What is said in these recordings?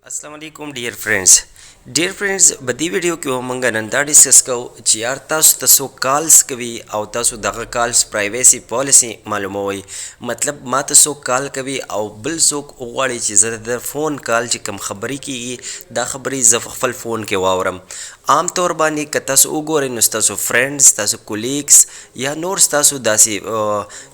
Assalamualaikum dear friends. Dear friends, بدی ویډیو کې موږ نن دا ډیسکس کوو چې یار تاسو ته څوک کالز کوي او تاسو دغه کالز پرایویسی پالیسی معلوموي. مطلب ما ته څوک کال کوي او بل څوک وغواړي چې زه د فون کال چې کوم خبرې کیږي دا خبرې زه خپل فون کې واورم. عام طور باندې که تاسو وګورئ نو ستاسو فرینډز، تاسو کولیګز یا نور ستاسو داسې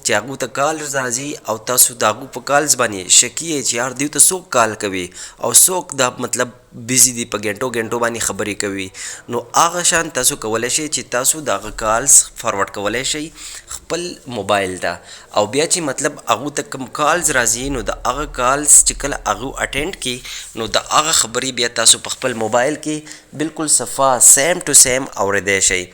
چې هغو ته کال راځي او تاسو د هغو په کالز باندې شکي یې چې یار دوی ته څوک کال کوي او څوک دا مطلب بیزی دی په ګنټو باندې خبرې کوي. نو هغه شان تاسو کولی شئ چې تاسو دغه کالز فارورډ کولی شئ خپل موبایل ته او بیا چې مطلب هغو ته کوم کالز راځي نو د هغه کالز چې کله هغو اټینډ کړي نو د هغه خبرې بیا تاسو په خپل موبایل کې بالکل صفا سیم ټو سیم اوریدی شئ.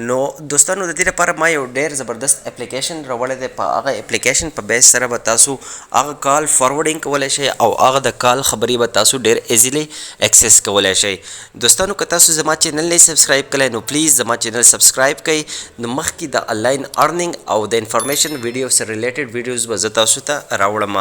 نو دوستانو د دې لپاره ما یو ډېر زبردست اپلیکیشن راوړی دی. په هغه اپلیکیشن په بیس سره به تاسو هغه کال فارورډینګ کولی شئ او هغه د کال خبرې به تاسو ډېر ایزیلی ایکسس کولی شئ. دوستانو که تاسو زما چینل نه سبسکرایب کړی نو پلیز زما چینل سبسکرایب کړئ. نو مخکې د آنلاین ارنینګ او د انفارمیشن ویډیو سره ریلیټډ ویډیوز به زه تاسو ته راوړم.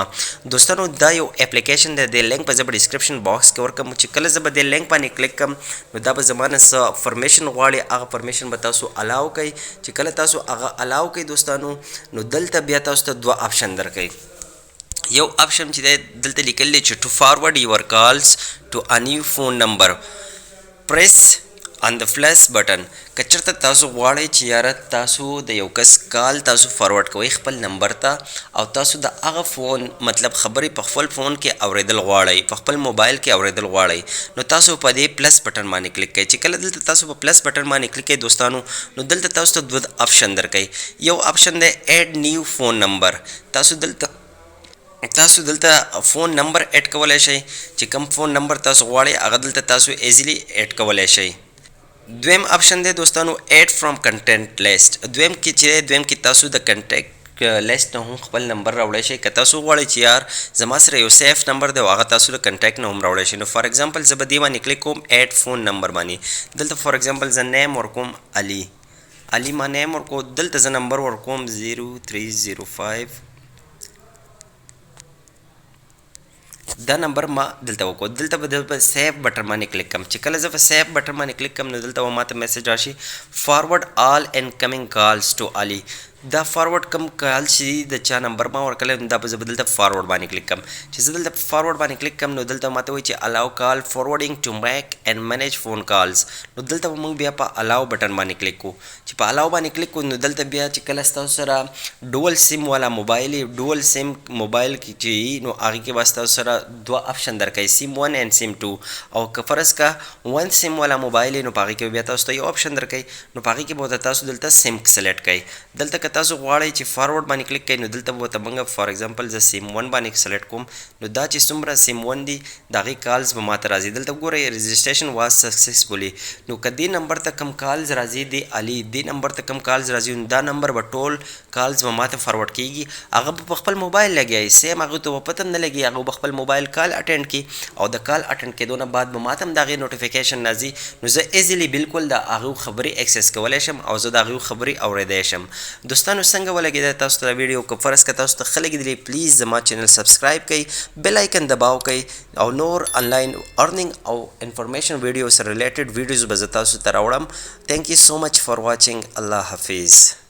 دوستانو دا یو اپلیکیشن دی، د لینک به زه په ډسکرپشن باکس کې ورکړم چې کله زه به د لینک باندې کلیک کړم نو دا به زما نه څه پرمیشن غواړي، هغه پرمیشن به تاسو الاو کوي. چې کله تاسو هغه الاو کوي دوستانو نو دلته بیا تاسو ته دوه آپشن درکوي. یو آپشن چې دی دلته لیکل دی چې ټو فارورډ یور کالز ټو ا نیو فون نمبر پریس آن د پلس بټن. که چېرته تاسو غواړئ چې یاره تاسو د یو کس کال تاسو فارورډ کوئ خپل نمبر ته او تاسو د هغه فون مطلب خبرې په خپل فون کې اوریدل غواړئ، په خپل موبایل کې اوریدل غواړئ نو تاسو په دې پلس بټن باندې کلیک کوئ. چې کله دلته تاسو په پلس بټن باندې کلیک کوئ دوستانو نو دلته تاسو ته دوه آپشن درکوي. یو آپشن دی ایډ نیو فون نمبر. تاسو دلته فون نمبر ایډ کولی شئ، چې کوم فون نمبر تاسو غواړئ هغه دلته تاسو ایزیلی ایډ کولی شئ. دویم آپشن دی دوستانو ایډ فرام کنټینټ لیست. دویم کې تاسو د کنټیکټ لیست نه هم خپل نمبر راوړی شئ. که تاسو غواړئ چې یار زما سره یو سیف نمبر دی او هغه تاسو د کنټیکټ نه هم راوړی شئ. نو فار ایگزامپل زه به دې باندې کلیک کوم ایډ فون نمبر باندې. دلته فار ایگزامپل زه نیم ورکوم علي ما نیم ورکو. دلته زه نمبر ورکوم 0305. دا نمبر ما دلته وکړو. دلته به د سیف بټن باندې کلیک کړم. چې کله زه په سیف بټن باندې کلیک کړم نو دلته به ماته میسج راشي فارورډ آل انکمنګ کالز ټو علي. دا فارورډ کم کال چې د چا نمبر ما ورکړی نو دا به زه به دلته فارورډ باندې کلیک کړم. چې زه دلته فارورډ باندې کلیک کړم نو دلته ماته وایي چې الاو کال فارورډینګ ټو میک اینڈ مینیج فون کالز. نو دلته به موږ بیا په الاو بټن باندې کلیک کوو. چې په الاو باندې کلیک کوو نو دلته بیا چې کله ستاسو سره ډول سیم والا موبایل ډول سیم موبایل کې چې نو هغې کې به ستاسو سره دوه آپشن درکوي، سیم 1 اینڈ سیم 2. او که فرض کا 1 سیم والا موبایل نو په هغې کې بیا تاسو ته یو آپشن درکوي. نو په هغې کې به تاسو دلته سیم سلیکټ کوئ. دلته که تاسو غواړئ چې فارورډ باندې کلیک کوئ نو دلته به ورته موږ فار ایگزامپل زه سیم 1 باندې سلیکټ کوم. نو دا چې څومره سیم 1 دي د هغې کالز به ماته راځي. دلته ګورئ رجسټریشن واز سکسسفولي. نو که دې نمبر ته کم کالز راځي د علي، دې نمبر ته کم کالز راځي نو دا نمبر به ټول کالز به ماته فارورډ کیږي. هغه به په خپل موبایل لګیایي، سیم هغوی ته به پته هم نه لګي، هغه به خپل موبایل کال اټینډ کړي او د کال اټینډ کېدو نه بعد به ماته هم د هغې نوټیفیکیشن راځي. نو زه ایزیلی بالکل د هغو خبرې ایکسس کولی شم او زه د هغو خبرې اوریدی شم. دوستانو څنګه ولګېده تاسو ته دا ویډیو؟ که فرض که تاسو ته ښه لګېدلی پلیز زما چینل سبسکرایب کړئ، بیل آیکن دباو کړئ او نور آنلاین ارنینګ او انفارمیشن ویډیو سره ریلیټډ ویډیوز به زه تاسو ته راوړم. تھینک یو سو مچ فار واچینګ. الله حافظ.